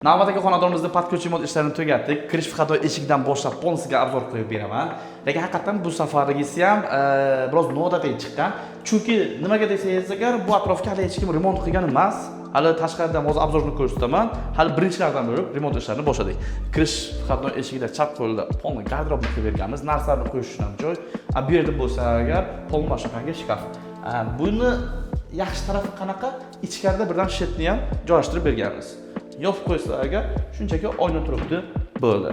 Navbatdagi xonadonimizda podko'ch remont ishlarini tugatdik. Kirish xato eshikdan boshlab polisiga arzor qo'yib beraman. Lekin haqiqatan bu safargisi ham biroz noodatiy chiqqan. Chunki nimaga desangiz agar bu atrofga hali hech kim remont qilgan emas. Hali tashqaridan hozir obzorni ko'rsataman. Hali birinchilardan bo'lib remont ishlarini boshladik. Kirish xato eshigida chap qo'lda polni garderobni qilib berganmiz. Narsalarni qo'yish uchun ham joy. Bu yerda bo'lsa agar pol mashaqanga shkaf. Buni yaxshi tarafi qanaqa? Ichkarida birdan shetni ham joylashtirib berganmiz. Yopib qo'ysa agar shunchaki oyna turibdi bo'ldi.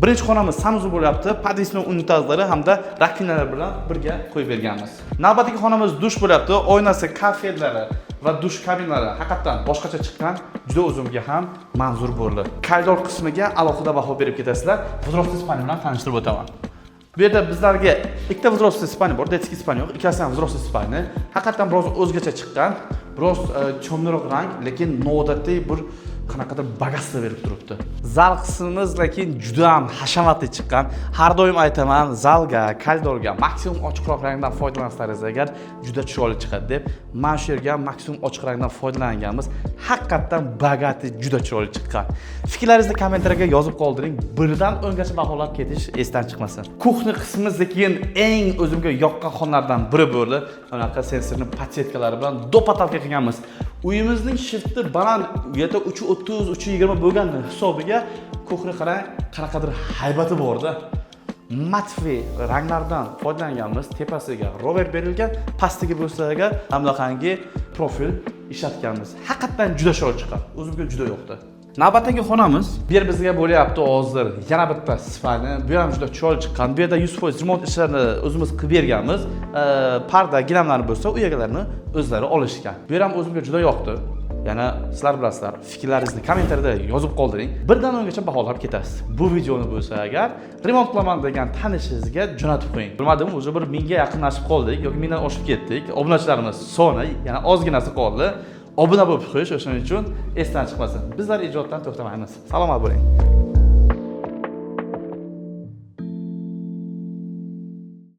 Birinchi xonamiz sanuzi bo'lyapti. Podvisni unitazlari hamda rakinalar bilan birga qo'yib berganmiz. Navbatdagi xonamiz dush bo'lyapti. Oynasi, kafelari va dush kabinlari haqiqatan boshqacha chiqqan. Juda o'zimga ham manzur bo'ldi. Koridor qismiga alohida baho berib ketasizlar. Vzrostli spalni bilan tanishtirib o'taman. Bu yerda bizlarga ikkita vzrostli spalni bor, detskiy spalni yo'q. Ikkasi ham vzrostli spalni. Haqiqatan biroz o'zgacha chiqqan. Biroz cho'mliroq rang, lekin noodatiy bir qanaqadir bagatstvo berib turibdi. Zal qismimiz lekin juda ham hashamatli chiqqan. Har doim aytaman, zalga, koridorga maksimum ochiqroq rangdan foydalansalaringiz agar juda chiroyli chiqadi deb. Mana shu yerga maksimum ochiq rangdan foydalanganmiz. Haqiqatan bagati juda chiroyli chiqqan. Fikrlaringizni kommentariyga yozib qoldiring. Birdan o'ngacha baholab ketish esdan chiqmasin. Kuxna qismimiz lekin eng o'zimga yoqqan xonlardan biri bo'ldi. Anaqa sensorli podsetkalari bilan dopatalka qilganmiz. Uyimizning shifti baland, u yerda 330, 320 bo'lgan hisobiga kuxna qarang, qanaqadir haybati bor-da. Matfi ranglardan foydalanganmiz. Tepasiga rover berilgan, pastiga bo'lsa agar hamlaqangi profil ishlatganmiz. Haqiqatan juda chiroyli chiqqan. O'zimga juda yoqdi. Navbatdagi xonamiz, bu yer bizga bo'lyapti hozir. Yana bitta spalni, bu ham juda chiroyli chiqqan. Bu yerda 100% remont ishlarini o'zimiz qilib berganmiz. Parda, gilamlar bo'lsa, u egalarni o'zlari olishgan. Bu ham o'zimga juda yoqdi. Yana sizlar bilasizlar, fikrlaringizni kommentariyada yozib qoldiring. Birdan o'ngacha baholab ketasiz. Bu videoni bo'lsa agar remont qilaman degan tanishingizga jo'natib qo'ying. Bilmadim, o'zi bir 1000 ga yaqinlashib qoldik yoki 1000 dan oshib ketdik. Obunachilarimiz soni yana ozginasi qoldi. Obuna bo'lib qo'yish o'shaning uchun esdan chiqmasin. Bizlar ijoddan to'xtamaymiz. Salomat bo'ling.